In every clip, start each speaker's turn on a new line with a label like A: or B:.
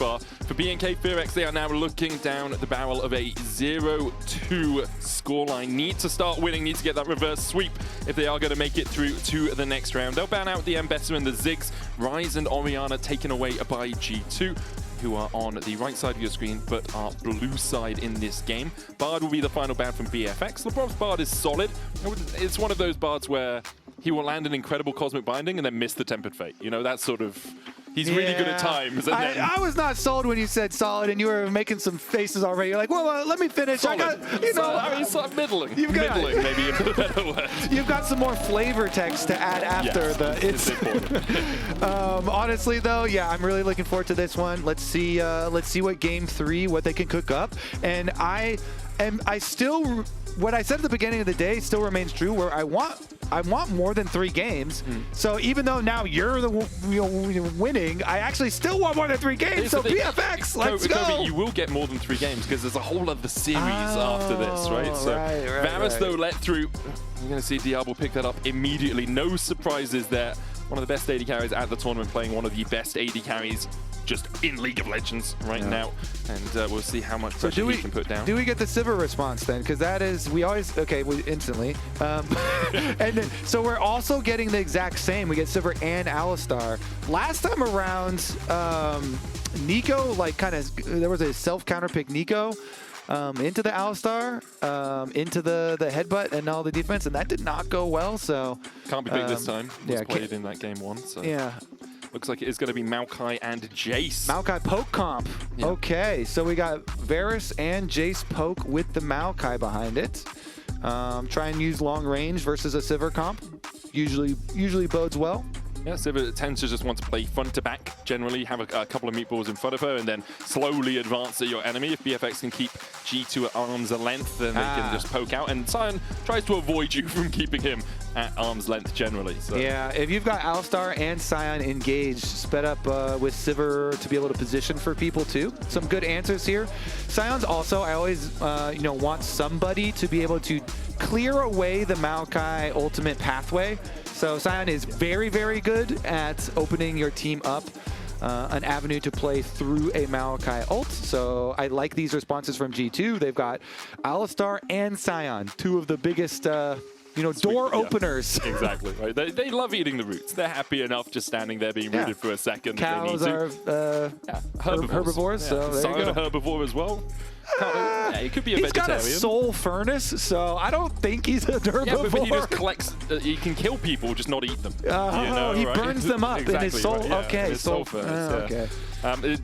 A: bar. For BNK FEARX, they are now looking down the barrel of a 0-2 scoreline. Need to start winning, need to get that reverse sweep if they are going to make it through to the next round. They'll ban out the Mbessa and the Ziggs. Ryze and Orianna taken away by G2, who are on the right side of your screen, but are blue side in this game. Bard will be the final ban from BFX. Labrov's Bard is solid. It's one of those Bards where he will land an incredible Cosmic Binding and then miss the Tempered Fate. You know, that's sort of... He's really good at times. And
B: I was not sold when you said solid, and you were making some faces already. You're like, well, let me finish.
A: Solid.
B: I got, you know,
A: I mean, it's like middling. Middling, maybe a better word.
B: You've got some more flavor text to add after
A: it's important.
B: Honestly, though, yeah, I'm really looking forward to this one. Let's see what Game 3, what they can cook up. And I still, what I said at the beginning of the day still remains true, where I want more than 3 games. So even though now you're the winning, I actually still want more than 3 games. So BFX, let's go.
A: Kobe, you will get more than 3 games because there's a whole other series after this, right? So Varus, though, let through. You're going to see Diable pick that up immediately. No surprises there. One of the best AD carries at the tournament, playing one of the best AD carries just in League of Legends right now, and we'll see how much pressure he can put down.
B: Do we get the Sivir response then? Because that is, we instantly. And then, so we're also getting the exact same. We get Sivir and Alistar. Last time around, Nico, like there was a self-counter pick Nico into the Alistar, into the headbutt and all the defense, and that did not go well. So
A: can't be big this time. It was played in that game 1. So.
B: Yeah.
A: Looks like it is going to be Maokai and Jayce.
B: Maokai poke comp. Yeah. Okay, so we got Varus and Jayce poke with the Maokai behind it. Try and use long range versus a Sivir comp. Usually bodes well.
A: Yeah, Sivir tends to just want to play front to back, generally have a couple of meatballs in front of her and then slowly advance at your enemy. If BFX can keep G2 at arm's length, then they can just poke out. And Sion tries to avoid you from keeping him at arm's length generally. So.
B: Yeah, if you've got Alistar and Sion engaged, sped up with Sivir to be able to position for people too. Some good answers here. Sion's also, I always want somebody to be able to clear away the Maokai ultimate pathway. So Sion is very, very good at opening your team up an avenue to play through a Maokai ult. So I like these responses from G2. They've got Alistar and Sion, 2 of the biggest door openers.
A: Exactly, right. They love eating the roots. They're happy enough just standing there being rooted for a second.
B: Cows are herbivores. So there you go.
A: A herbivore as well. He could be a
B: He's
A: vegetarian.
B: Got a soul furnace, so I don't think he's a herbivore.
A: Yeah, but he just collects. He can kill people, just not eat them.
B: He burns them up in his soul.
A: Right,
B: okay,
A: his soul furnace.
B: Okay.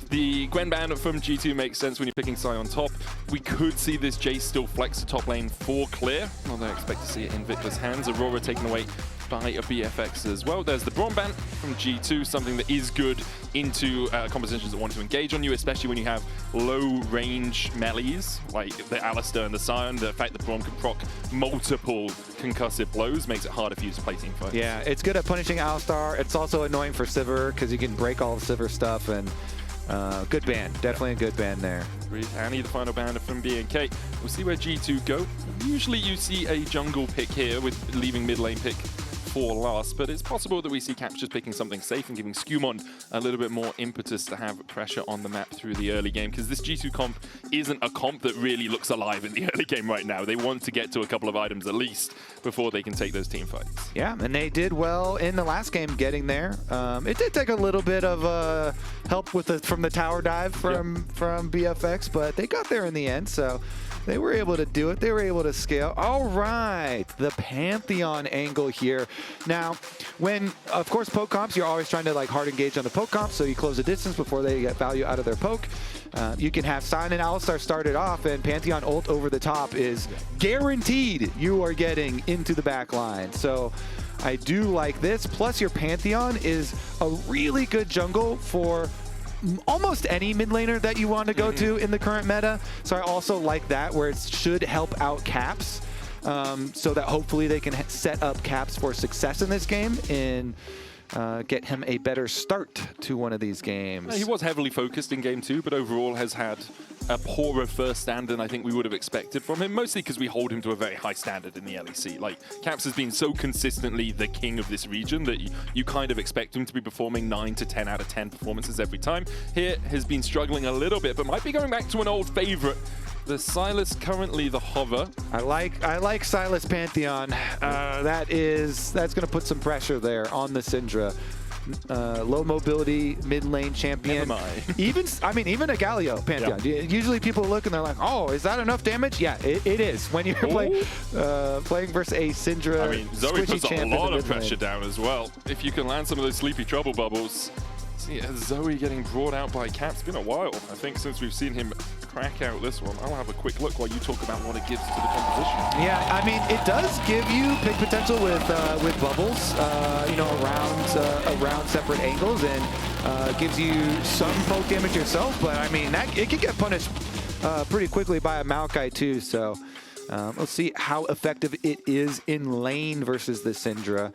A: The Gwen ban from G2 makes sense when you're picking Sion on top. We could see this Jayce still flex the top lane for clear, although I expect to see it in Vicla's hands. Aurora taken away by a BFX as well. There's the Braum ban from G2, something that is good into compositions that want to engage on you, especially when you have low-range melees, like the Alistar and the Sion. The fact that Braum can proc multiple concussive blows makes it harder for you to play team fights. Yeah,
B: it's good at punishing Alistar. It's also annoying for Sivir, because you can break all of Sivir stuff, and good ban. Definitely a good ban there.
A: Annie, the final ban from BNK. We'll see where G2 go. Usually you see a jungle pick here with leaving mid lane pick for last, but it's possible that we see Caps just picking something safe and giving SkewMond a little bit more impetus to have pressure on the map through the early game, because this G2 comp isn't a comp that really looks alive in the early game right now. They want to get to a couple of items at least before they can take those team fights.
B: Yeah, and they did well in the last game getting there. It did take a little bit of help from the tower dive from BFX, but they got there in the end, so they were able to do it. They were able to scale. All right, the Pantheon angle here. Now, when, of course, poke comps, you're always trying to hard engage on the poke comps, so you close the distance before they get value out of their poke. You can have Sion and Alistar started off, and Pantheon ult over the top is guaranteed you are getting into the back line. So I do like this. Plus, your Pantheon is a really good jungle for almost any mid laner that you want to go to in the current meta. So I also like that, where it should help out Caps, so that hopefully they can set up Caps for success in this game in get him a better start to one of these games.
A: He was heavily focused in game 2, but overall has had a poorer first stand than I think we would have expected from him, mostly because we hold him to a very high standard in the LEC. Like, Caps has been so consistently the king of this region that you kind of expect him to be performing 9 to 10 out of 10 performances every time. Here has been struggling a little bit, but might be going back to an old favorite. The Sylas, currently the hover.
B: I like Sylas Pantheon. That's going to put some pressure there on the Syndra. Low mobility mid lane champion.
A: Never mind.
B: even a Galio Pantheon. Yeah. Usually people look and they're like, oh, is that enough damage? Yeah, it is. When you're playing versus a Syndra.
A: I mean, Zoe puts a lot of pressure down as well. If you can land some of those sleepy trouble bubbles. See, Zoe getting brought out by Caps. It's been a while, I think, since we've seen him crack out this one. I'll have a quick look while you talk about what it gives to the composition.
B: Yeah, I mean, it does give you pick potential with bubbles, you know, around separate angles, and gives you some poke damage yourself. But I mean, it can get punished pretty quickly by a Maokai too. So let's see how effective it is in lane versus the Syndra.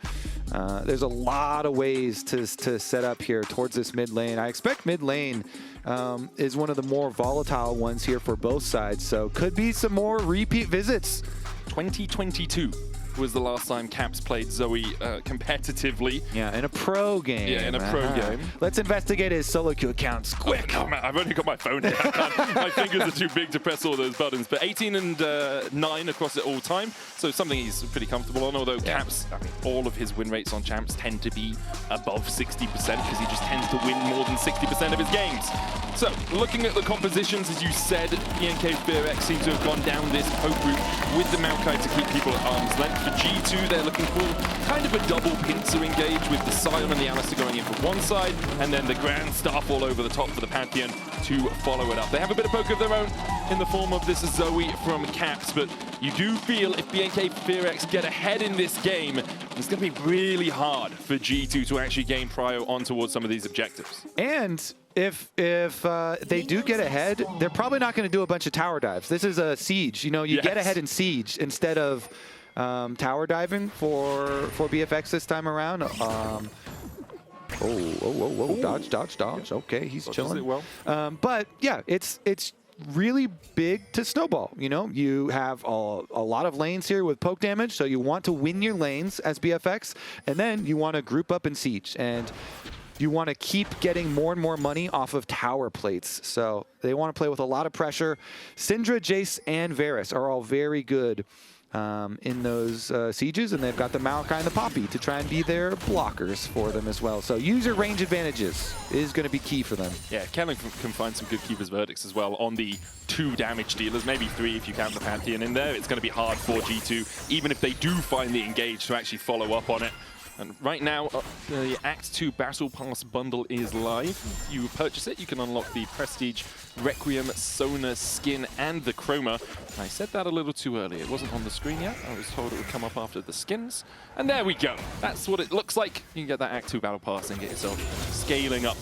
B: There's a lot of ways to set up here towards this mid lane. I expect mid lane is one of the more volatile ones here for both sides, so could be some more repeat visits.
A: 2022 was the last time Caps played Zoe competitively.
B: Yeah, in a pro game.
A: Yeah, in a pro game.
B: Let's investigate his solo queue accounts quick.
A: Oh, man, I've only got my phone here. My fingers are too big to press all those buttons. But 18 and 9 across it all time, so something he's pretty comfortable on. Although Caps, I mean, all of his win rates on champs tend to be above 60% because he just tends to win more than 60% of his games. So, looking at the compositions, as you said, BNK FEARX seem to have gone down this poke route with the Maokai to keep people at arm's length. For G2, they're looking for kind of a double pincer engage with the Sion and the Alistar going in from one side, and then the Grand Staff all over the top for the Pantheon to follow it up. They have a bit of poke of their own in the form of this Zoe from Caps, but you do feel if BNK FEARX get ahead in this game, it's going to be really hard for G2 to actually gain prio on towards some of these objectives.
B: And if they do get ahead, they're probably not going to do a bunch of tower dives. This is a siege. You know, you get ahead in siege instead of tower diving for BFX this time around. Dodge. Okay, he's chilling.
A: It well.
B: But yeah, it's really big to snowball. You know, you have a lot of lanes here with poke damage, so you want to win your lanes as BFX, and then you want to group up in siege, and you want to keep getting more and more money off of tower plates. So they want to play with a lot of pressure. Syndra, Jayce, and Varus are all very good in those sieges, and they've got the Maokai and the Poppy to try and be their blockers for them as well. So user range advantages is going to be key for them.
A: Yeah, Kellin can find some good keepers verdicts as well on the 2 damage dealers, maybe 3 if you count the Pantheon in there. It's going to be hard for G2, even if they do find the engage, to actually follow up on it. And right now, the Act 2 Battle Pass bundle is live. If you purchase it, you can unlock the Prestige, Requiem, Sona skin, and the Chroma. I said that a little too early. It wasn't on the screen yet. I was told it would come up after the skins. And there we go. That's what it looks like. You can get that Act 2 Battle Pass and get yourself scaling up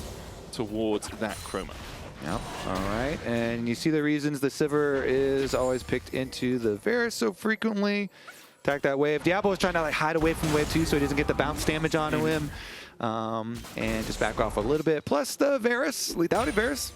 A: towards that Chroma.
B: Yep. All right. And you see the reasons the Sivir is always picked into the Varus so frequently. Attack that wave. Diable is trying to like hide away from wave 2 so he doesn't get the bounce damage onto him. And just back off a little bit. Plus the Varus, lethality Varus,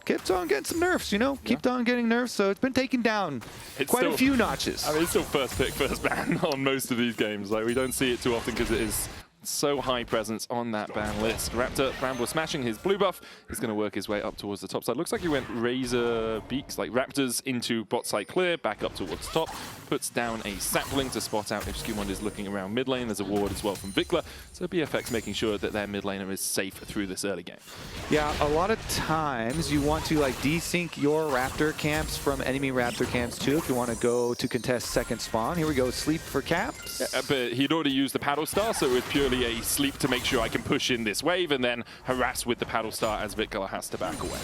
B: keeps on getting some nerfs, you know? Keep on getting nerfs, so it's been taken down quite a few notches.
A: I mean, it's still first pick, first ban on most of these games. Like, we don't see it too often because it is so high presence on that ban list. Raptor, Bramble smashing his blue buff. He's going to work his way up towards the top side. Looks like he went Razor Beaks, like Raptors into bot side clear, back up towards top. Puts down a sapling to spot out if SkewMond is looking around mid lane. There's a ward as well from Vicla. So BFX making sure that their mid laner is safe through this early game.
B: Yeah, a lot of times you want to like desync your Raptor camps from enemy Raptor camps too if you want to go to contest second spawn. Here we go, sleep for Caps.
A: Yeah, but he'd already used the paddle star, so it was purely a sleep to make sure I can push in this wave and then harass with the paddle star as Vicla has to back away.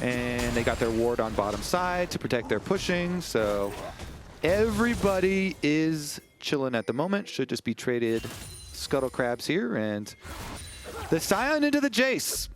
B: And they got their ward on bottom side to protect their pushing, so everybody is chilling at the moment. Should just be traded scuttle crabs here, and the Sion into the Jayce.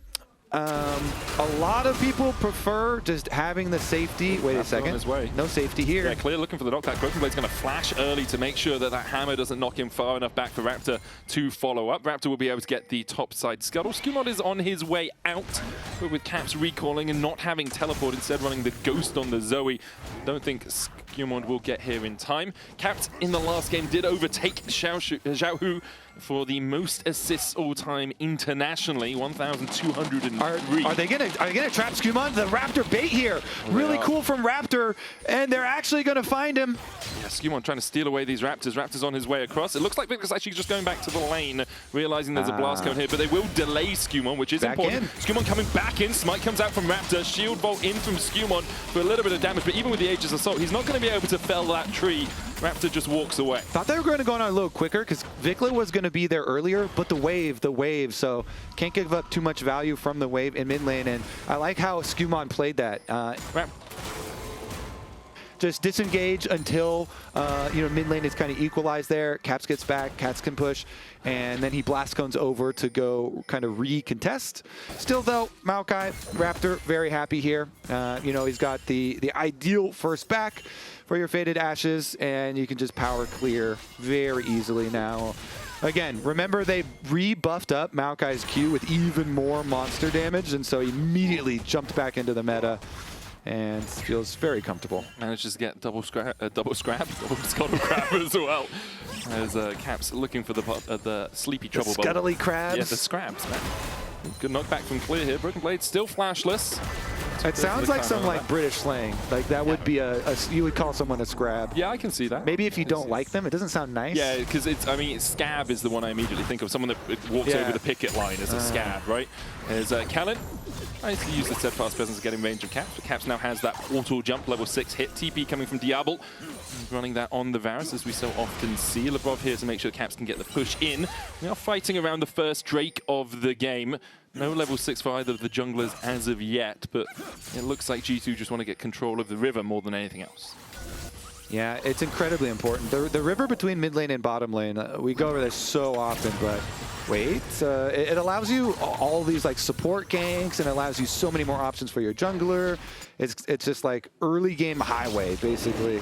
B: A lot of people prefer just having the safety. Wait a second.
A: On his way.
B: No safety here.
A: Yeah, clear looking for the knockback. Broken Blade's going to flash early to make sure that that hammer doesn't knock him far enough back for Raptor to follow up. Raptor will be able to get the top side scuttle. SkewMond is on his way out, but with Caps recalling and not having teleport, instead running the Ghost on the Zoe. Don't think SkewMond will get here in time. Caps in the last game did overtake Xiaohu for the most assists all time internationally, 1,203.
B: Are they gonna trap SkewMond? The Raptor bait here, really cool from Raptor, and they're actually gonna find him.
A: Yeah, SkewMond trying to steal away these Raptors. Raptor's on his way across. It looks like Vicla's actually just going back to the lane, realizing there's a blast cone here, but they will delay SkewMond, which is important. SkewMond coming back in. Smite comes out from Raptor. Shield Bolt in from SkewMond for a little bit of damage, but even with the Aegis Assault, he's not going to be able to fell that tree. Raptor just walks away.
B: Thought they were going to go on a little quicker because Vicla was going to be there earlier, but the wave, so can't give up too much value from the wave in mid lane, and I like how SkewMond played that. Just disengage until mid lane is kind of equalized there. Caps gets back, Caps can push, and then he blast cones over to go kind of re-contest. Still though, Maokai, Raptor, very happy here. He's got the ideal first back for your Faded Ashes, and you can just power clear very easily now. Again, remember they rebuffed up Maokai's Q with even more monster damage, and so he immediately jumped back into the meta and feels very comfortable.
A: Manages to get double scuttle crab as well. As Caps looking for the sleepy trouble bubble.
B: Scuttly crabs.
A: Yeah, the scrabs, man. Good knockback from Clear here. Broken Blade still flashless.
B: It sounds like some British slang. Like that would be you would call someone a scrab.
A: Yeah, I can see that.
B: Maybe if you don't like them, it doesn't sound nice.
A: Yeah, because scab is the one I immediately think of. Someone that walks over the picket line as a scab, right? There's Kellin. Tries to use the steadfast presence to get in range of Caps, but Caps now has that portal jump, level 6 hit. TP coming from Diable, running that on the Varus, as we so often see. Labrov here to make sure Caps can get the push in. We are fighting around the first Drake of the game. No level 6 for either of the junglers as of yet, but it looks like G2 just want to get control of the river more than anything else.
B: Yeah, it's incredibly important. The river between mid lane and bottom lane, we go over this so often, but wait, it allows you all these like support ganks and allows you so many more options for your jungler. It's just like early game highway, basically.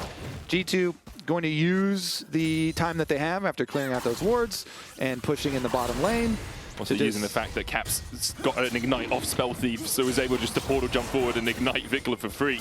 B: G2 going to use the time that they have after clearing out those wards and pushing in the bottom lane.
A: Also using the fact that Caps got an ignite off Spell Thief, so is able just to portal jump forward and ignite Vicla for free.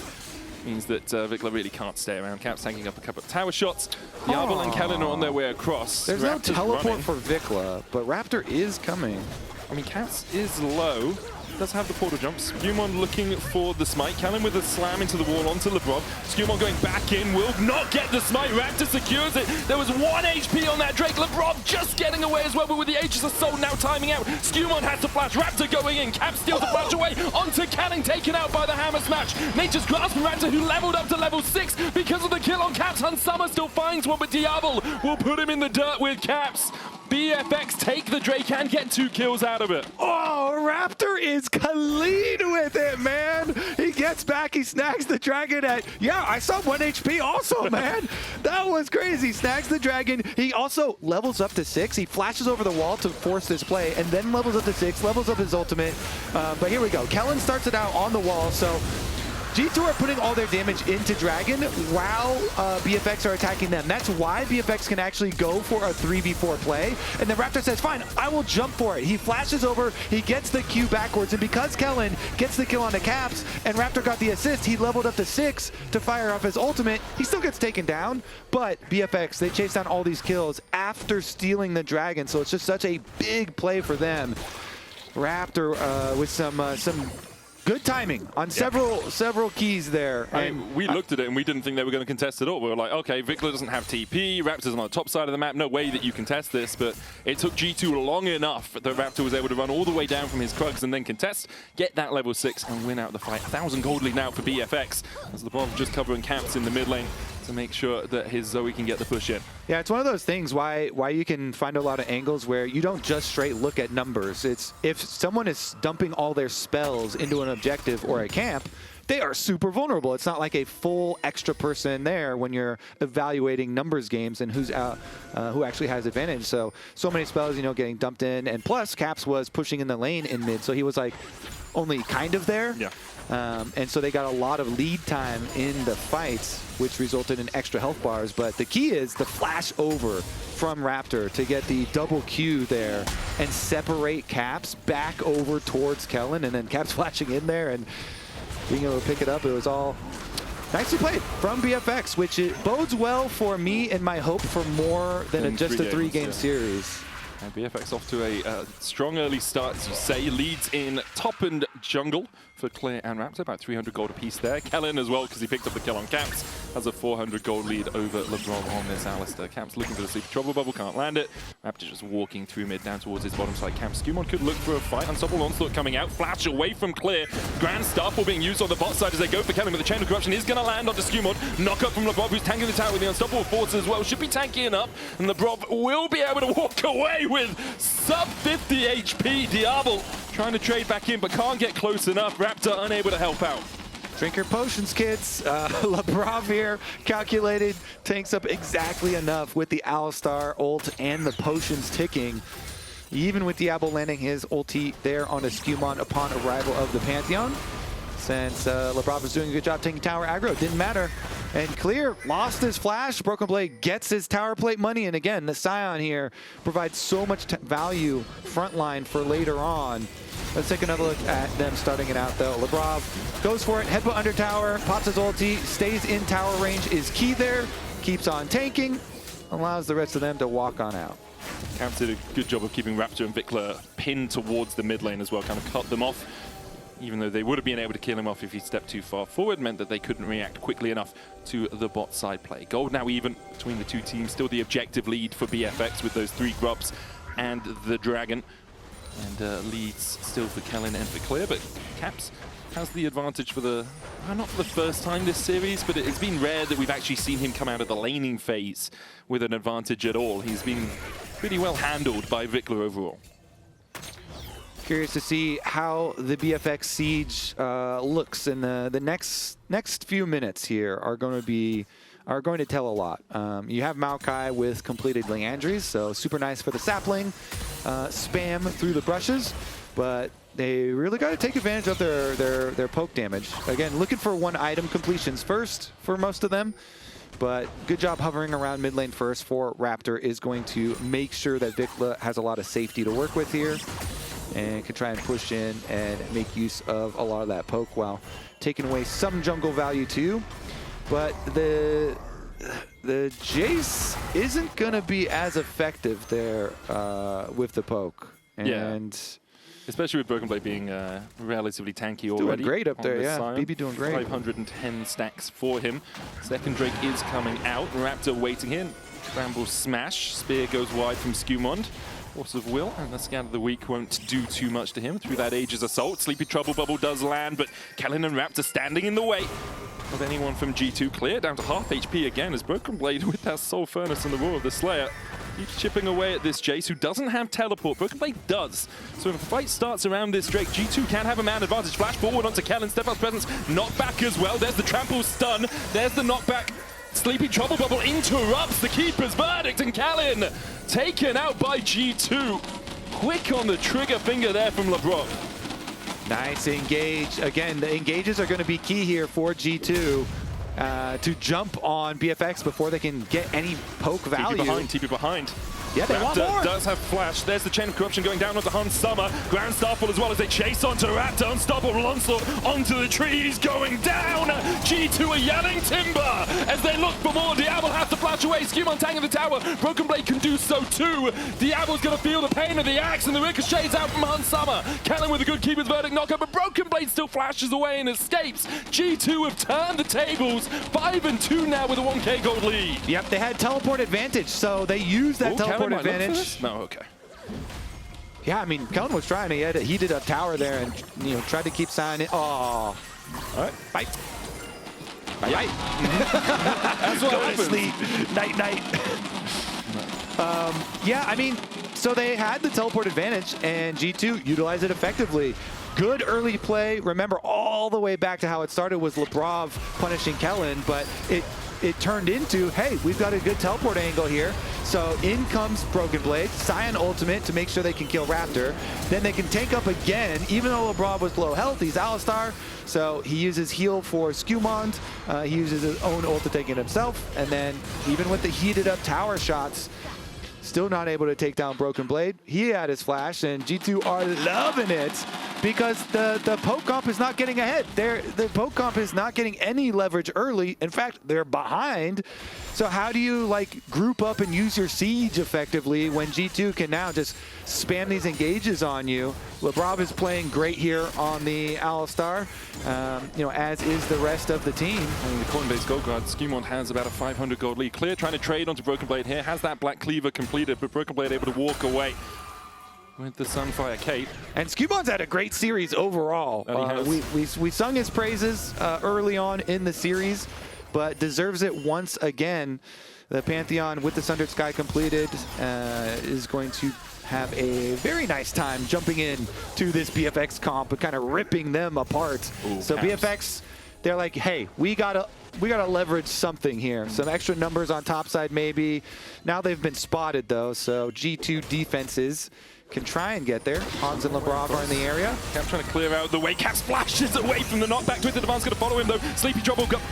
A: Means that Vicla really can't stay around. Caps tanking up a couple of tower shots. Diable and Kellin are on their way across.
B: There's no teleport for Vicla, but Raptor is coming.
A: I mean, Caps is low. Does have the portal jumps. SkewMond looking for the smite. Kellin with a slam into the wall onto Labrov. SkewMond going back in, will not get the smite. Raptor secures it. There was 1 HP on that Drake. Labrov just getting away as well, but with the Aegis Assault now timing out. SkewMond has to flash. Raptor going in. Cap steals the flash away onto Kellin, taken out by the hammer smash. Nature's Grasp from Raptor, who leveled up to level 6 because of the kill on Caps. Summer still finds one, but Diable will put him in the dirt with Caps. BFX take the Drake and get 2 kills out of it.
B: Oh, Raptor is clean with it, man. He gets back, he snags the dragon at, I saw 1 HP also, man. That was crazy. Snags the dragon. He also levels up to 6. He flashes over the wall to force this play and then levels up to 6, levels up his ultimate. But here we go. Kellin starts it out on the wall, so G2 are putting all their damage into Dragon while BFX are attacking them. That's why BFX can actually go for a 3v4 play. And then Raptor says, fine, I will jump for it. He flashes over, he gets the Q backwards, and because Kellin gets the kill on the Caps and Raptor got the assist, he leveled up to 6 to fire off his ultimate. He still gets taken down, but BFX, they chase down all these kills after stealing the Dragon, so it's just such a big play for them. Raptor with some good timing on several keys there.
A: And we looked at it and we didn't think they were going to contest at all. We were like, okay, Vicla doesn't have TP, Raptor's on the top side of the map, no way that you contest this, but it took G2 long enough that Raptor was able to run all the way down from his Krugs and then contest, get that level 6 and win out the fight. 1,000 gold lead now for BFX, as Labrov just covering Caps in the mid lane to make sure that his Zoe can get the push in.
B: Yeah, it's one of those things why you can find a lot of angles where you don't just straight look at numbers. It's if someone is dumping all their spells into an objective or a camp, they are super vulnerable. It's not like a full extra person there when you're evaluating numbers games and who's who actually has advantage. So many spells, getting dumped in, and plus Caps was pushing in the lane in mid, so he was like, only kind of there.
A: Yeah.
B: And so they got a lot of lead time in the fights, which resulted in extra health bars. But the key is the flash over from Raptor to get the double Q there and separate Caps back over towards Kellin, and then Caps flashing in there and being able to pick it up. It was all nicely played from BFX, which it bodes well for me and my hope for more than just a three-game series.
A: And BFX off to a strong early start, as you say. Leads in top and jungle for Clear and Raptor, about 300 gold apiece there. Kellin as well, because he picked up the kill on Caps, has a 400 gold lead over Labrov on this Alistar. Caps looking for the sleepy trouble bubble, can't land it. Raptor just walking through mid down towards his bottom side. Caps SkewMond could look for a fight. Unstoppable Onslaught coming out, flash away from Clear. Grand Starfall being used on the bot side as they go for Kellin, but the Chain of Corruption is going to land onto SkewMond. Knock up from Labrov, who's tanking the tower with the Unstoppable Force as well. Should be tanking up, and Labrov will be able to walk away with sub 50 HP. Diable trying to trade back in, but can't get close enough. Raptor unable to help out.
B: Drink your potions, kids. Labrov here, calculated, tanks up exactly enough with the Alistar ult and the potions ticking. Even with Diable landing his ulti there on a SkewMond upon arrival of the Pantheon. Since Labrov was doing a good job taking tower aggro, didn't matter. And Clear lost his flash. Broken Blade gets his tower plate money. And again, the Sion here provides so much value frontline for later on. Let's take another look at them starting it out though. Labrov goes for it, headbutt under tower, pops his ulti, stays in tower range, is key there, keeps on tanking, allows the rest of them to walk on out.
A: Caps did a good job of keeping Raptor and Vicla pinned towards the mid lane as well, kind of cut them off. Even though they would have been able to kill him off if he stepped too far forward, meant that they couldn't react quickly enough to the bot side play. Gold now even between the two teams, still the objective lead for BFX with those 3 grubs and the dragon. And leads still for Kellin and for Clear, but Caps has the advantage for the, well, not for the first time this series, but it's been rare that we've actually seen him come out of the laning phase with an advantage at all. He's been pretty well handled by Vicla overall.
B: Curious to see how the BFX siege looks in the next few minutes here are going to tell a lot. You have Maokai with completed Leandries, so super nice for the sapling, spam through the brushes, but they really got to take advantage of their poke damage. Again, looking for 1 item completions first for most of them, but good job hovering around mid lane first for Raptor is going to make sure that Vicla has a lot of safety to work with here, and can try and push in and make use of a lot of that poke while taking away some jungle value too. But the Jayce isn't going to be as effective there with the poke. And
A: yeah. Especially with Broken Blade being relatively tanky already.
B: Doing great up there, yeah.
A: Sion.
B: BB doing great.
A: 510 stacks for him. Second Drake is coming out. Raptor waiting in. Scramble smash. Spear goes wide from SkewMond. Force of Will, and the Scan of the Week won't do too much to him through that Aegis Assault. Sleepy Trouble Bubble does land, but Kellin and Raptor standing in the way of anyone from G2. Clear down to half HP again as Broken Blade with that Soul Furnace and the Roar of the Slayer keeps chipping away at this Jayce, who doesn't have teleport. Broken Blade does. So if a fight starts around this Drake, G2 can have a man advantage. Flash forward onto Kellin, step up presence, knockback as well. There's the trample stun, there's the knockback. Sleepy Trouble Bubble interrupts the Keeper's verdict, and Kellin taken out by G2. Quick on the trigger finger there from Labrov.
B: Nice engage. Again, the engages are going to be key here for G2 to jump on BFX before they can get any poke value.
A: TP behind.
B: Yeah, they want more.
A: Does have flash. There's the Chain of Corruption going down onto Hans Summer. Grand Starfall as well as they chase onto Raptor. Unstoppable Onslaught onto the trees, going down. G2 are yelling timber as they look for more. Diable has to flash away. SkewMond tanking the tower. Broken Blade can do so too. Diable's going to feel the pain of the axe, and the ricochets out from Hans Summer. Kellin with a good Keeper's Verdict knockup, but Broken Blade still flashes away and escapes. G2 have turned the tables. 5-2 now with a 1k gold lead.
B: Yep, they had teleport advantage, so they used that teleport advantage.
A: No, okay.
B: Yeah, I mean, Kellin was trying. He had a heated up tower there, and tried to keep Sion in. Oh, all right, bye. Bye.
A: Yep. That's what
B: Go to sleep. Night, night. Yeah, I mean, so they had the teleport advantage, and G2 utilized it effectively. Good early play. Remember, all the way back to how it started was Labrov punishing Kellin, but it turned into, hey, we've got a good teleport angle here. So in comes Broken Blade, Sion ultimate to make sure they can kill Raptor. Then they can tank up again, even though Labrov was low health, he's Alistar. So he uses heal for SkewMond. He uses his own ult to take it himself. And then even with the heated up tower shots, still not able to take down Broken Blade. He had his flash, and G2 are loving it because the poke comp is not getting ahead. The poke comp is not getting any leverage early. In fact, they're behind. So how do you like group up and use your siege effectively when G2 can now just spam these engages on you? Labrov is playing great here on the Alistar, you know, as is the rest of the team.
A: And the coin-based gold guard, SkewMond has about a 500 gold lead. Clear trying to trade onto Broken Blade here, has that Black Cleaver completed, but Broken Blade able to walk away with the Sunfire Cape.
B: And SkewMond's had a great series overall. We sung his praises early on in the series, but deserves it once again. The Pantheon with the Sundered Sky completed is going to have a very nice time jumping in to this BFX comp and kind of ripping them apart.
A: Ooh,
B: so
A: Caps.
B: BFX, they're like, hey, we gotta leverage something here. Some extra numbers on top side maybe. Now they've been spotted though, so G2 defenses can try and get there. Hans and Labrov are in the area.
A: Cap trying to clear out the way. Cap splashes away from the knockback. Twisted Advance going to follow him though. Sleepy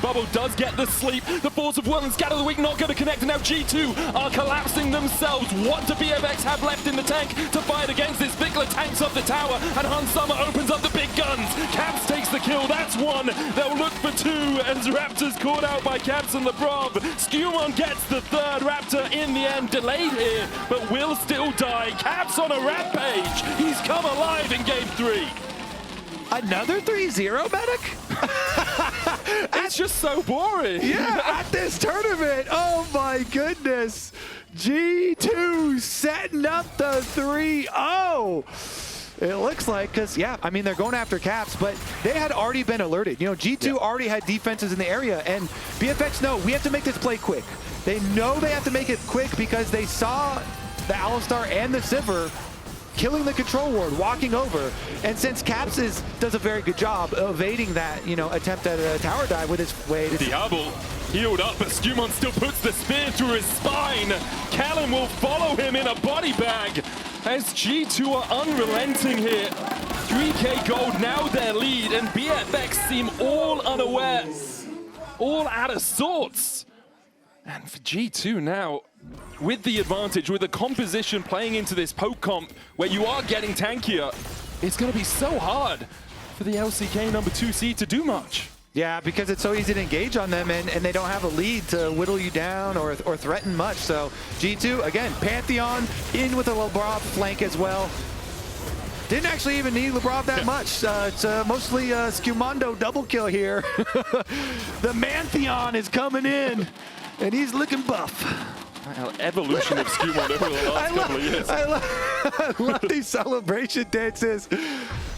A: Bubble does get the sleep. The Force of Will and Scatter the Weak not going to connect. And now G2 are collapsing themselves. What do BFX have left in the tank to fight against this? Vicla tanks up the tower and Hans Summer opens up the big guns. Caps takes the kill. That's one. They'll look for two as Raptor's caught out by Caps and Labrov. SkewMond gets the third. Raptor in the end delayed here, but will still die. Caps on a rampage. He's come alive in game 3.
B: Another 3-0 medic?
A: It's just so boring.
B: Yeah, at this tournament. Oh my goodness. G2 setting up the 3-0. It looks like, because, yeah, I mean, they're going after Caps, but they had already been alerted. You know, G2 already had defenses in the area, and BFX know we have to make this play quick. They know they have to make it quick because they saw the Alistar and the Sivir killing the control ward, walking over. And since Caps does a very good job evading that, you know, attempt at a tower dive with his weight.
A: Diable healed up, but SkewMond still puts the spear through his spine. Kellin will follow him in a body bag as G2 are unrelenting here. 3k gold, now their lead, and BFX seem all unaware, all out of sorts. And for G2 now, with the advantage, with the composition playing into this poke comp where you are getting tankier, it's going to be so hard for the LCK number 2 seed to do much.
B: Yeah, because it's so easy to engage on them, and they don't have a lead to whittle you down or threaten much. So G2, again, Pantheon in with a Labrov flank as well. Didn't actually even need Labrov that much. It's mostly SkewMondo double kill here. The Pantheon is coming in, and he's looking buff.
A: Evolution of SkewMond over the last couple of years.
B: I love these celebration dances.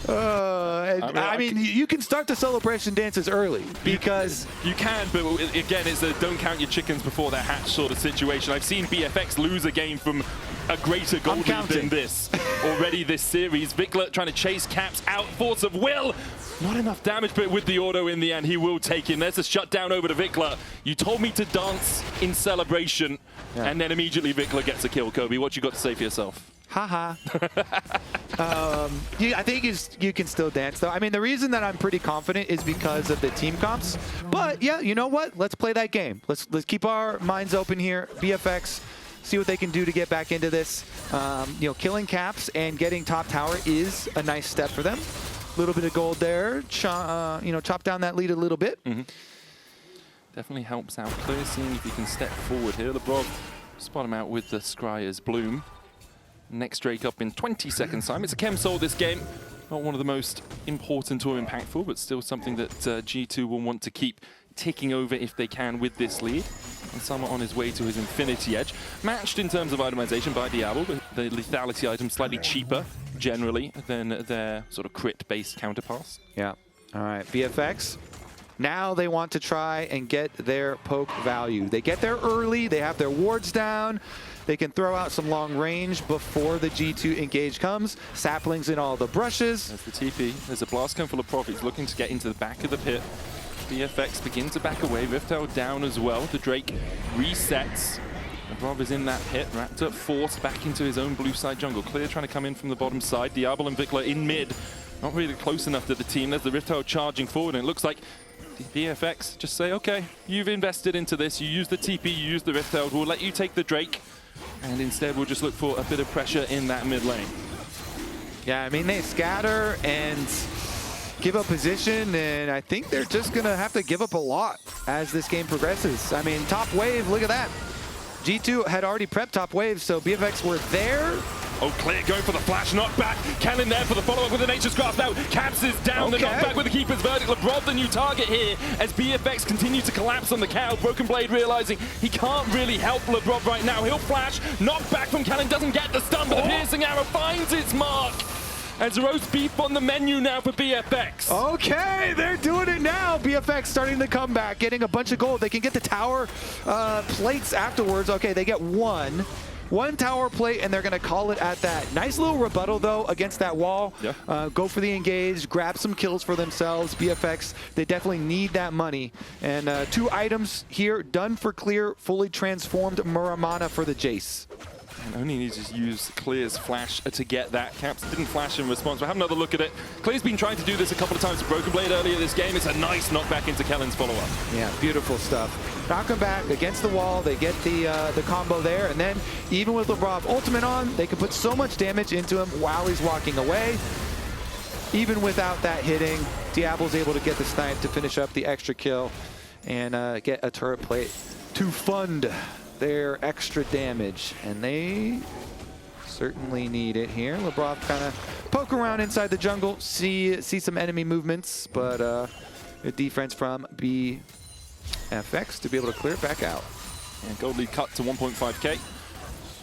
B: I mean, you can start the celebration dances early because
A: you can, but again, it's a don't count your chickens before they're hatched sort of situation. I've seen BFX lose a game from a greater goal lead than this already this series. Vicla trying to chase Caps out, Force of Will. Not enough damage, but with the auto in the end, he will take him. There's a shutdown over to Vicla. You told me to dance in celebration, and then immediately Vicla gets a kill. Kobe, what you got to say for yourself?
B: Haha. I think you can still dance, though. I mean, the reason that I'm pretty confident is because of the team comps. But, yeah, you know what? Let's play that game. Let's keep our minds open here. BFX, see what they can do to get back into this. You know, killing Caps and getting top tower is a nice step for them. A little bit of gold there. You know, chop down that lead a little bit.
A: Definitely helps out. Clear, seeing if he can step forward here. Labrov spot him out with the Scryer's Bloom. Next Drake up in 20 seconds time. It's a chem soul this game. Not one of the most important or impactful, but still something that G2 will want to keep ticking over if they can with this lead. And Summer on his way to his Infinity Edge. Matched in terms of itemization by Diable, but the lethality item slightly cheaper generally than their sort of crit-based counterparts.
B: Yeah. All right, BFX. Now they want to try and get their poke value. They get there early, they have their wards down, they can throw out some long range before the G2 engage comes. Saplings in all the brushes.
A: There's the TP. There's a blast cone full of profits looking to get into the back of the pit. BFX begin to back away. Riftel down as well. The Drake resets. Labrov is in that pit. Raptor forced back into his own blue side jungle. Clear trying to come in from the bottom side. Diable and Vicla in mid. Not really close enough to the team. There's the Rift Herald charging forward, and it looks like the BFX just say, okay, you've invested into this. You use the TP, you use the Rift Herald. We'll let you take the Drake, and instead we'll just look for a bit of pressure in that mid lane.
B: Yeah, I mean, they scatter and give up position, and I think they're just going to have to give up a lot as this game progresses. I mean, top wave, look at that. G2 had already prepped top wave, so BFX were there.
A: Oh, Clear going for the flash knockback. Kellin there for the follow-up with the Nature's Grasp now. Caps is down, the knockback with the Keeper's Verdict. Labrov the new target here as BFX continue to collapse on the cow. Broken Blade realizing he can't really help Labrov right now. He'll flash, knockback from Kellin, doesn't get the stun, but the piercing arrow finds its mark. As roast beef on the menu now for BFX.
B: Okay, they're doing it now. BFX starting the comeback, getting a bunch of gold. They can get the tower plates afterwards. Okay, they get one tower plate, and they're going to call it at that. Nice little rebuttal, though, against that wall. Yeah. Go for the engage, grab some kills for themselves. BFX, they definitely need that money. And 2 items here, done for Clear, fully transformed Muramana for the Jayce.
A: And only needs to use Clear's flash to get that. Caps didn't flash in response, but have another look at it. Clear's been trying to do this a couple of times with Broken Blade earlier this game. It's a nice knockback into Kellin's follow-up.
B: Yeah, beautiful stuff. Knock him back against the wall. They get the combo there, and then even with Labrov ultimate on, they can put so much damage into him while he's walking away. Even without that hitting, Diable's able to get the snipe to finish up the extra kill and get a turret plate to fund their extra damage, and they certainly need it here. Labrov kind of poke around inside the jungle, see some enemy movements, but a defense from BFX to be able to clear it back out.
A: And gold lead cut to 1.5k.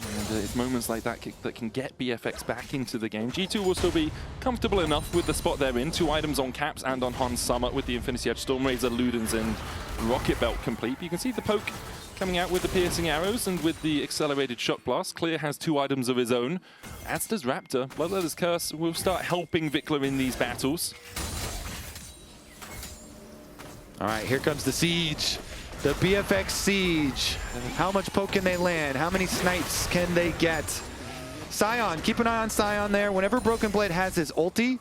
A: And it's moments like that that can get BFX back into the game. G2 will still be comfortable enough with the spot they're in. 2 items on Caps and on Hans Summer with the Infinity Edge, Stormrazor, Ludens, and Rocket Belt complete. You can see the poke coming out with the piercing arrows and with the accelerated shot blast. Clear has 2 items of his own, as does Raptor. Bloodletter's Curse will start helping Vicla in these battles.
B: All right, here comes the siege. The BFX siege. How much poke can they land? How many snipes can they get? Sion, keep an eye on Sion there. Whenever Broken Blade has his ulti,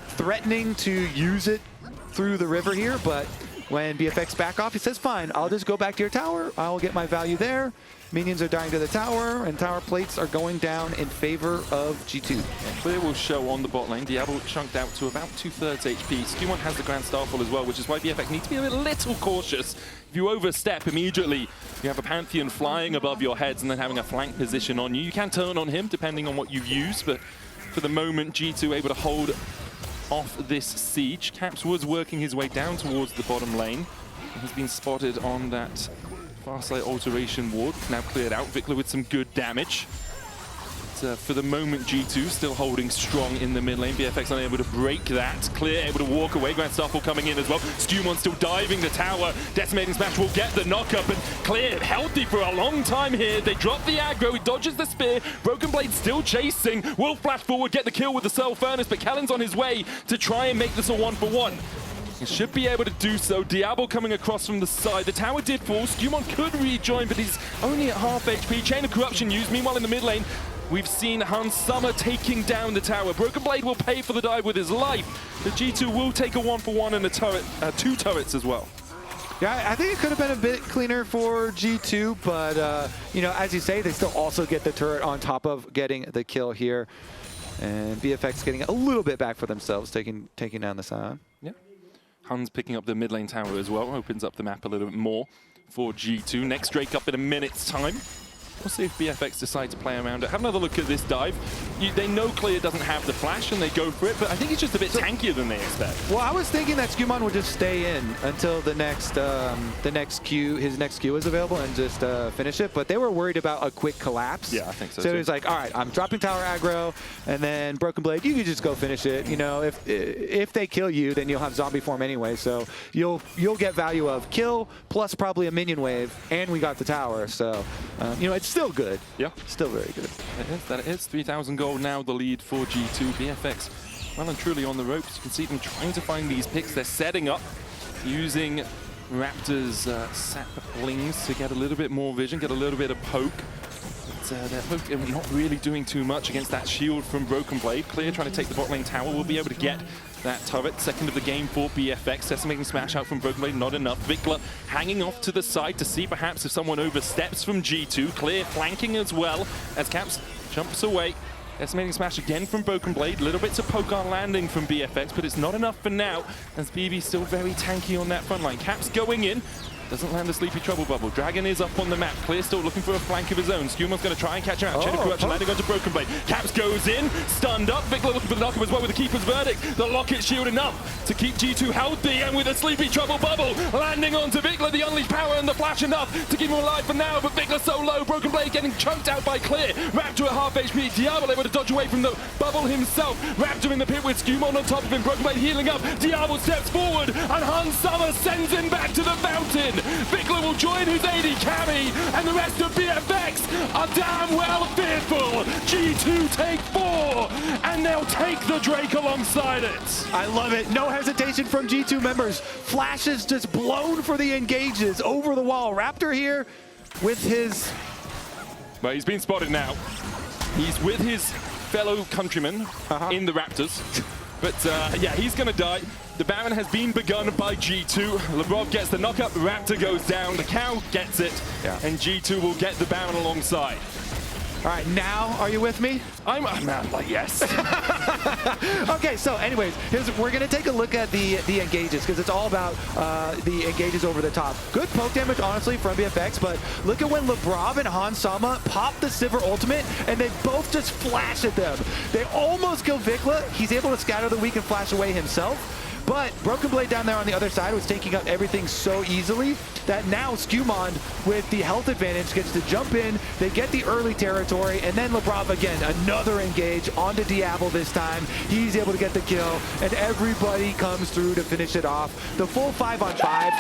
B: threatening to use it through the river here, but when BFX back off, he says, fine, I'll just go back to your tower. I'll get my value there. Minions are dying to the tower, and tower plates are going down in favor of G2.
A: And Clear will show on the bot lane. Diable chunked out to about 2/3 HP. SkewMond has the Grand Starfall as well, which is why BFX needs to be a little cautious. If you overstep immediately, you have a Pantheon flying above your heads and then having a flank position on you. You can turn on him depending on what you use, but for the moment, G2 able to hold off this siege. Caps was working his way down towards the bottom lane. He's been spotted on that Farsight alteration ward. Now cleared out. Vicla with some good damage. But, for the moment, G2 still holding strong in the mid lane. BFX unable to break that. Clear able to walk away. Grand Starfall coming in as well. SkewMond still diving the tower. Decimating Smash will get the knock-up, and Clear healthy for a long time here. They drop the aggro. He dodges the spear. Broken Blade still chasing. Will flash forward, get the kill with the Cell Furnace, but Kellin's on his way to try and make this a 1-for-1. He should be able to do so. Diable coming across from the side. The tower did fall. SkewMond could rejoin, but he's only at half HP. Chain of Corruption used. Meanwhile, in the mid lane, we've seen Hans Summer taking down the tower. Broken Blade will pay for the dive with his life. The G2 will take a 1-for-1 and a turret, 2 turrets as well.
B: Yeah, I think it could have been a bit cleaner for G2, but you know, as you say, they still also get the turret on top of getting the kill here. And BFX getting a little bit back for themselves, taking down the Sion.
A: Yeah. Hans picking up the mid lane tower as well, opens up the map a little bit more for G2. Next Drake up in a minute's time. We'll see if BFX decide to play around it. Have another look at this dive. They know Clear doesn't have the flash and they go for it, but I think it's just a bit tankier than they expect.
B: Well, I was thinking that SkewMond would just stay in until his next Q is available and just finish it, but they were worried about a quick collapse.
A: Yeah, I think so.
B: So he was like, all right, I'm dropping tower aggro, and then Broken Blade, you can just go finish it. You know, if they kill you, then you'll have zombie form anyway, so you'll get value of kill plus probably a minion wave, and we got the tower, so you know, it's still good.
A: Yeah.
B: Still very good.
A: That is 3,000 gold now, the lead for G2. BFX well and truly on the ropes. You can see them trying to find these picks. They're setting up using Raptor's saplings to get a little bit more vision, get a little bit of poke. But they're poking, not really doing too much against that shield from Broken Blade. Clear trying to take the bot lane tower, will be able to get that turret. Second of the game for BFX. Decimating smash out from Broken Blade, not enough. Vicla hanging off to the side to see perhaps if someone oversteps from G2. Clear flanking as well as Caps jumps away. Decimating smash again from Broken Blade. Little bits of poke on landing from BFX, but it's not enough for now as BB still very tanky on that front line. Caps going in. Doesn't land a Sleepy Trouble Bubble. Dragon is up on the map. Clear still looking for a flank of his own. SkewMond's going to try and catch him out. Chain of Corruption landing onto Broken Blade. Caps goes in, stunned up. Vicla looking for the knockup as well with the Keeper's Verdict. The Locket shield enough to keep G2 healthy, and with a Sleepy Trouble Bubble landing onto Vicla. The Unleashed Power and the Flash enough to keep him alive for now, but Vicla so low. Broken Blade getting chunked out by Clear. Raptor at half HP. Diable able to dodge away from the bubble himself. Raptor in the pit with SkewMond on top of him. Broken Blade healing up. Diable steps forward, and Hans Summer sends him back to the fountain. Vicla will join his AD carry, and the rest of BFX are damn well fearful. G2 take 4, and they'll take the Drake alongside it.
B: I love it. No hesitation from G2 members. Flashes just blown for the engages over the wall. Raptor here with his...
A: Well, he's been spotted now. He's with his fellow countrymen in the Raptors. But yeah, he's going to die. The Baron has been begun by G2. Labrov gets the knockup, Raptor goes down, the cow gets it, and G2 will get the Baron alongside.
B: All right, now, are you with me?
A: I'm like, yes.
B: Okay, so anyways, we're going to take a look at the engages, because it's all about the engages over the top. Good poke damage, honestly, from BFX, but look at when Labrov and Hans Sama pop the Sivir ultimate, and they both just flash at them. They almost kill Vicla. He's able to scatter the weak and flash away himself. But Broken Blade down there on the other side was taking out everything so easily that now SkewMond, with the health advantage, gets to jump in. They get the early territory, and then Labrov again, another engage onto Diable this time. He's able to get the kill, and everybody comes through to finish it off. The full 5-on-5.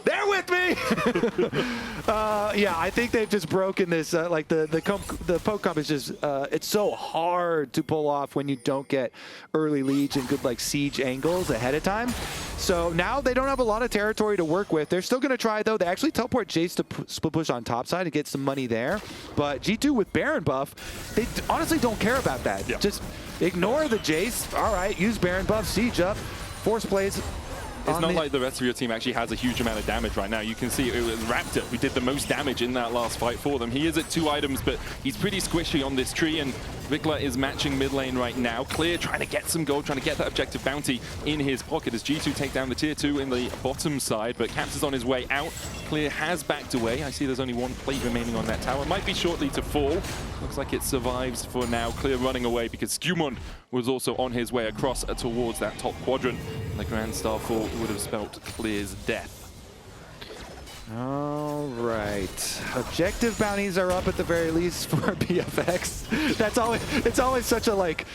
B: They're with me! Yeah, I think they've just broken this. Like the poke comp is just, it's so hard to pull off when you don't get early leads and good like siege angles ahead of time. So now they don't have a lot of territory to work with. They're still going to try, though. They actually teleport Jayce to split push on top side to get some money there. But G2 with Baron buff, they honestly don't care about that. Yeah. Just ignore the Jayce. All right, use Baron buff, siege up, force plays.
A: It's not like the rest of your team actually has a huge amount of damage right now. You can see it was Raptor who did the most damage in that last fight for them. He is at 2 items, but he's pretty squishy on this tree, and Vicla is matching mid lane right now. Clear trying to get some gold, trying to get that objective bounty in his pocket as G2 take down the tier 2 in the bottom side, but Caps is on his way out. Clear has backed away. I see there's only 1 plate remaining on that tower. Might be shortly to fall. Looks like it survives for now. Clear running away because SkewMond was also on his way across towards that top quadrant. The Grand Star fall would have spelt Clear's death.
B: All right. Objective bounties are up at the very least for BFX. It's always such a like,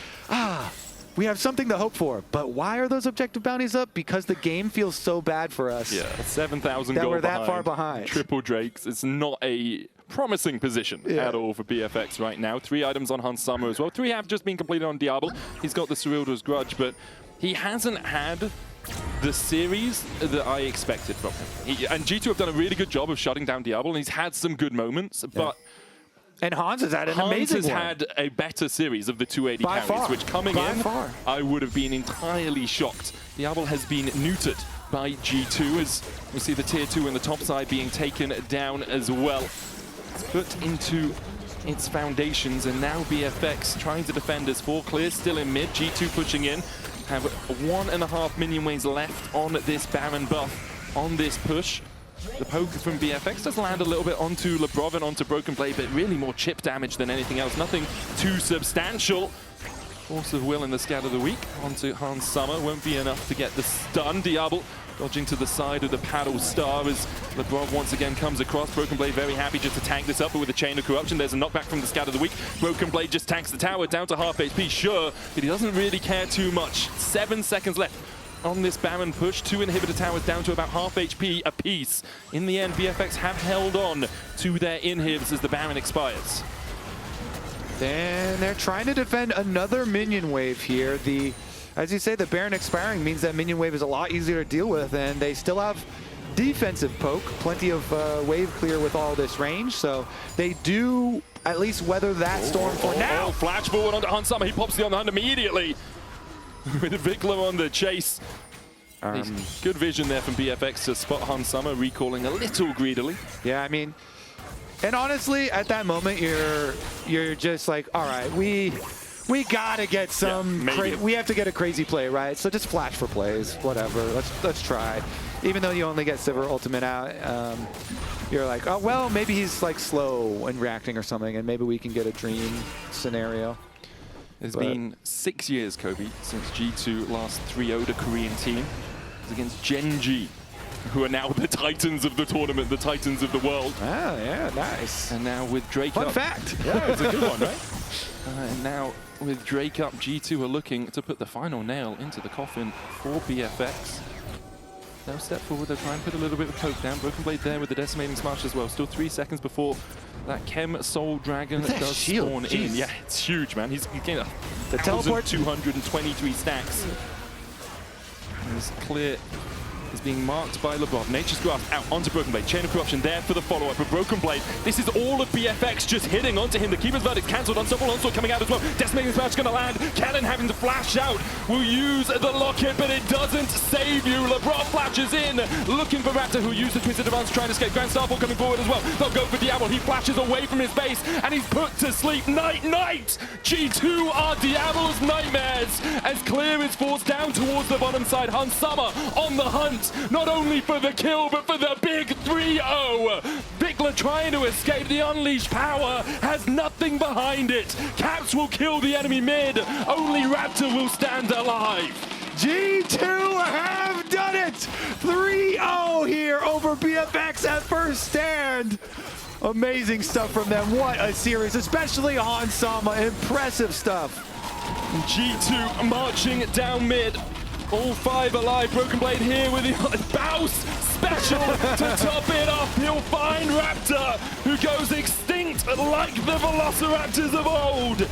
B: we have something to hope for. But why are those objective bounties up? Because the game feels so bad for us.
A: Yeah, 7,000 gold
B: that we're that far behind.
A: Triple Drakes. It's not a promising position at all for BFX right now. 3 items on Hans Summer as well. 3 have just been completed on Diable. He's got the Cerilda's Grudge, but he hasn't had the series that I expected from him. And G2 have done a really good job of shutting down Diable, and he's had some good moments, but...
B: And Hans has had an amazing one.
A: Hans has had a better series of the 280 carries, which coming in, I would have been entirely shocked. Diable has been neutered by G2 as we see the tier 2 in the top side being taken down as well. It's put into its foundations, and now BFX trying to defend as 4 clear, still in mid. G2 pushing in, have 1.5 minion waves left on this Baron buff on this push. The poke from BFX does land a little bit onto Labrov and onto Broken Blade, but really more chip damage than anything else. Nothing too substantial. Force of Will in the Scat of the Week onto Hans Summer. Won't be enough to get the stun. Diable dodging to the side of the Paddle Star as Labrov once again comes across. Broken Blade very happy just to tank this up, but with a Chain of Corruption, there's a knockback from the Scat of the Week. Broken Blade just tanks the tower down to half HP, sure, but he doesn't really care too much. 7 seconds left on this Baron push. 2 inhibitor towers down to about half HP apiece. In the end, BFX have held on to their inhibs as the Baron expires.
B: Then they're trying to defend another minion wave here. The as you say, the Baron expiring means that minion wave is a lot easier to deal with, and they still have defensive poke, plenty of wave clear with all this range, so they do at least weather that storm for now.
A: Flash forward onto Hansama, he pops the on the hunt immediately with Vicla on the chase. Good vision there from BFX to spot Hansama, recalling a little greedily.
B: Yeah, I mean, and honestly, at that moment, you're just like, all right, we gotta get some. We have to get a crazy play, right? So just flash for plays, whatever. Let's try. Even though you only get Sivir ultimate out, you're like, oh well, maybe he's like slow and reacting or something, and maybe we can get a dream scenario.
A: It's been 6 years, Kobe, since G2 last 3-0'd a Korean team. It's against Genji, who are now the titans of the tournament, the titans of the world.
B: Ah, yeah, nice.
A: And now with Drake
B: Fun
A: up.
B: fact.
A: Yeah, it's a good one, right? And now with Drake up, G2 are looking to put the final nail into the coffin for BFX. They'll step forward, they'll try and put a little bit of poke down. Broken Blade there with the Decimating Smash as well. Still 3 seconds before that Chem Soul Dragon does spawn in. Yeah, it's huge, man. He's getting the teleport 223 stacks. And it's clear. Is being marked by Labrov. Nature's Grasp out onto Broken Blade. Chain of Corruption there for the follow-up. But Broken Blade, this is all of BFX just hitting onto him. The Keeper's Verdict cancelled. Unstoppable Onslaught coming out as well. Decimating Smash going to land. Kellin having to flash out. Will use the Locket, but it doesn't save you. Labrov flashes in. Looking for Raptor, who used the Twisted Advance to try and escape. Grand Starfall coming forward as well. They'll go for Diable. He flashes away from his base, and he's put to sleep. Night! G2 are Diable's nightmares. As Clear is forced down towards the bottom side. Hansama on the hunt. Not only for the kill, but for the big 3-0. Vicla trying to escape. The unleashed power has nothing behind it. Caps will kill the enemy mid. Only Raptor will stand alive.
B: G2 have done it! 3-0 here over BFX at first stand. Amazing stuff from them. What a series, especially Hansama. Impressive stuff.
A: G2 marching down mid. All 5 alive. Broken Blade here with the Bounce special to top it off. He'll find Raptor, who goes extinct like the Velociraptors of old.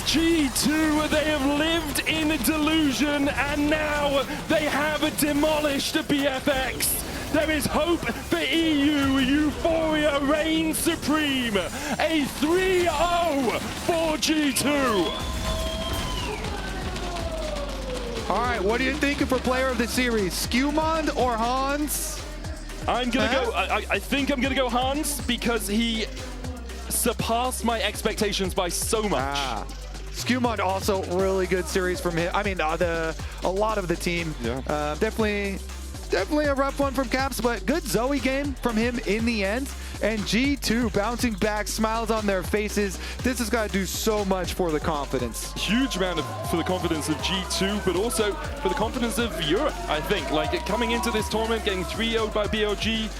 A: G2, they have lived in delusion, and now they have demolished BFX. There is hope for EU. Euphoria reigns supreme. A 3-0 for G2.
B: All right, what are you thinking for player of the series? SkewMond or Hans?
A: I'm gonna go. I think I'm gonna go Hans because he surpassed my expectations by so much.
B: SkewMond also really good series from him. I mean, a lot of the team. Yeah. Definitely a rough one from Caps, but good Zoe game from him in the end. And G2 bouncing back, smiles on their faces. This has got to do so much for the confidence.
A: Huge amount for the confidence of G2, but also for the confidence of Europe, I think. Like, coming into this tournament, getting 3-0'd by BOG,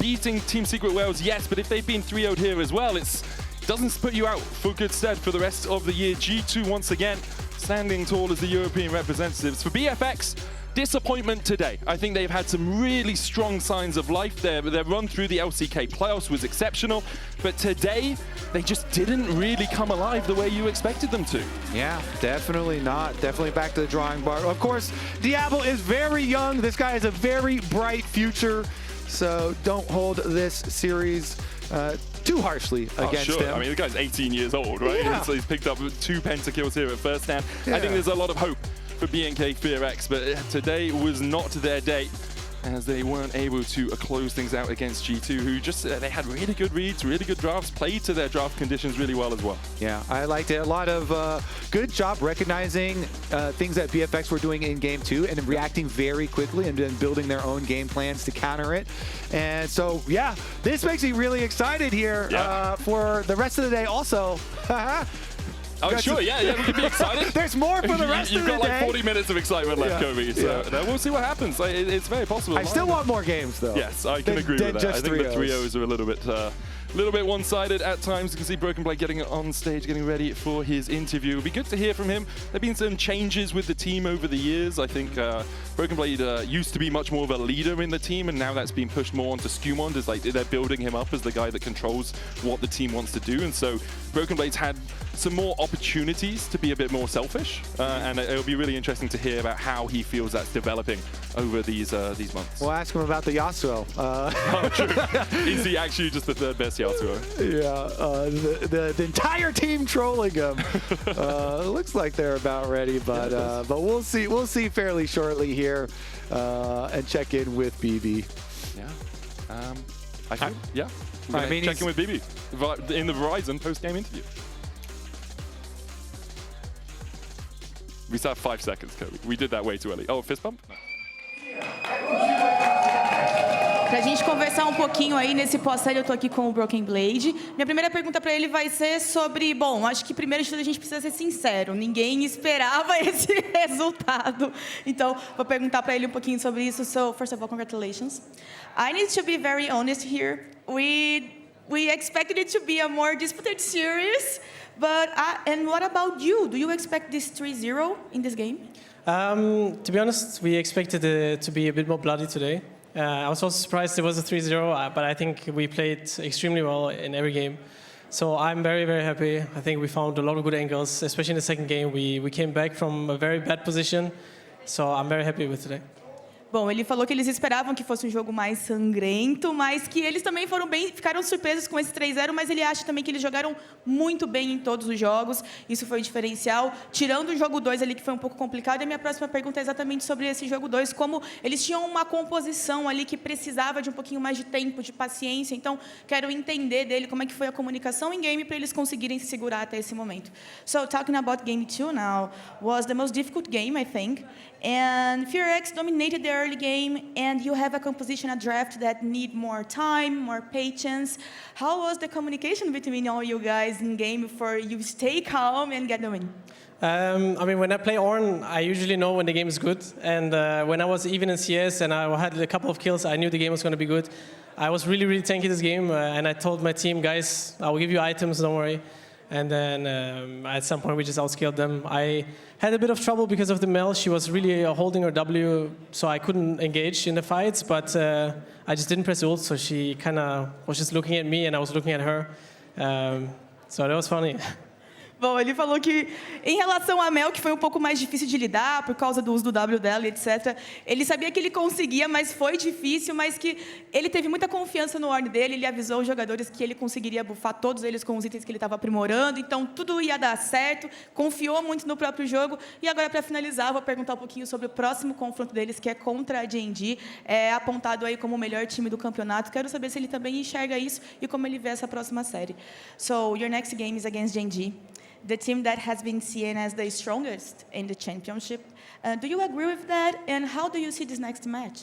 A: beating Team Secret Wales, yes, but if they've been 3-0'd here as well, it doesn't put you out for good stead for the rest of the year. G2 once again standing tall as the European representatives. For BFX, disappointment today. I think they've had some really strong signs of life there. Their run through the LCK playoffs was exceptional, but today they just didn't really come alive the way you expected them to.
B: Yeah, definitely not. Definitely back to the drawing board. Of course, Diable is very young. This guy has a very bright future, so don't hold this series too harshly against him.
A: I mean, the guy's 18 years old, right?
B: Yeah.
A: So he's picked up 2 pentakills here at first stand. Yeah. I think there's a lot of hope for BNK FEARX, but today was not their day, as they weren't able to close things out against G2, who just, they had really good reads, really good drafts, played to their draft conditions really well as well.
B: Yeah, I liked it. A lot of good job recognizing things that BFX were doing in game 2 and reacting very quickly and then building their own game plans to counter it. And so, yeah, this makes me really excited here for the rest of the day also.
A: Oh, sure, yeah, we can be excited.
B: There's more for the rest of the day.
A: You've got like 40 minutes of excitement left, Kobe, so we'll see what happens. It's very possible.
B: I still want more games, though.
A: Yes, I can agree with that. I think the 3-0s are a little bit a little bit one-sided at times. You can see Broken Blade getting on stage, getting ready for his interview. It'll be good to hear from him. There have been some changes with the team over the years. I think Broken Blade used to be much more of a leader in the team, and now that's been pushed more onto SkewMond. As like they're building him up as the guy that controls what the team wants to do. And so Broken Blade's had some more opportunities to be a bit more selfish, and it'll be really interesting to hear about how he feels that's developing over these months.
B: We'll ask him about the Yasuo.
A: Oh, true. Is he actually just the third best Yasuo?
B: Yeah, the entire team trolling him. Looks like they're about ready, but we'll see. We'll see fairly shortly here, and check in with BB.
A: Yeah. I mean, check in with BB in the Verizon post-game interview. We still have 5 seconds, Kobe. We did that way too early. Oh, fist bump?
C: Pra gente conversar um pouquinho aí nesse pós-série, eu tô aqui com o Broken Blade. Minha primeira pergunta pra ele vai ser sobre, bom, acho que primeiro de tudo a gente precisa ser sincero, ninguém esperava esse resultado. Então, vou perguntar pra ele um pouquinho sobre isso. So, first of all, congratulations. I need to be very honest here. We expected it to be a more disputed series, but and what about you? Do you expect this 3-0 in this game?
D: To be honest, we expected it to be a bit more bloody today. I was also surprised it was a 3-0, but I think we played extremely well in every game. So I'm very, very happy. I think we found a lot of good angles, especially in the second game. We came back from a very bad position, so I'm very happy with today.
C: Bom, ele falou que eles esperavam que fosse um jogo mais sangrento, mas que eles também ficaram surpresos com esse 3-0, mas ele acha também que eles jogaram muito bem em todos os jogos. Isso foi o diferencial, tirando o jogo 2 ali, que foi um pouco complicado. E a minha próxima pergunta é exatamente sobre esse jogo 2, como eles tinham uma composição ali que precisava de um pouquinho mais de tempo, de paciência. Então, quero entender dele como é que foi a comunicação em game para eles conseguirem se segurar até esse momento. So, talking about game 2 now, was the most difficult game, I think. And FEARX dominated the early game, and you have a composition, a draft that need more time, more patience. How was the communication between all you guys in game before you stay calm and get the win?
D: I mean, when I play Ornn, I usually know when the game is good. And when I was even in CS and I had a couple of kills, I knew the game was going to be good. I was really, really tanky this game, and I told my team, guys, I will give you items, don't worry. And then at some point we just outscaled them. I had a bit of trouble because of the Mel. She was really holding her W, so I couldn't engage in the fights, but I just didn't press ult, so she kind of was just looking at me and I was looking at her. So that was funny.
C: Bom, ele falou que, em relação a Mel, que foi um pouco mais difícil de lidar por causa do uso do W dela, etc., ele sabia que ele conseguia, mas foi difícil, mas que ele teve muita confiança no Ornn dele, ele avisou os jogadores que ele conseguiria buffar todos eles com os itens que ele estava aprimorando, então tudo ia dar certo, confiou muito no próprio jogo. E agora, para finalizar, vou perguntar um pouquinho sobre o próximo confronto deles, que é contra a G3, apontado aí como o melhor time do campeonato. Quero saber se ele também enxerga isso e como ele vê essa próxima série. So, your next game is against G3. The team that has been seen as the strongest in the championship. Do you agree with that? And how do you see this next match?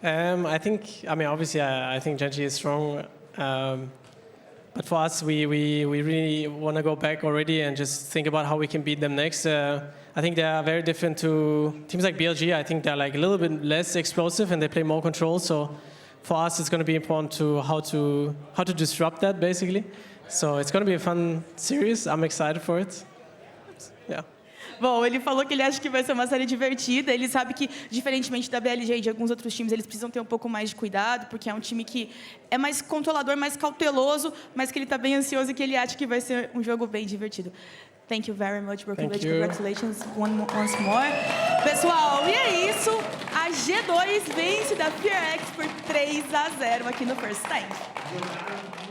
D: I mean, obviously, I think Gen.G is strong. But for us, we really want to go back already and just think about how we can beat them next. I think they are very different to teams like BLG. I think they're like a little bit less explosive and they play more control. So for us, it's going to be important to how to disrupt that, basically. So it's going to be a fun series. I'm excited for it. Yeah.
C: Bom, ele falou que ele acha que vai ser uma série divertida. Ele sabe que, diferentemente da BLG e de alguns outros times, eles precisam ter um pouco mais de cuidado, porque é um time que é mais controlador, mais cauteloso, mas que ele está bem ansioso e que ele acha que vai ser um jogo bem divertido. Thank you very much, Broken Blade. Congratulations once more. Pessoal, e é isso. A G2 vence da FEARX por 3-0 aqui no First Time.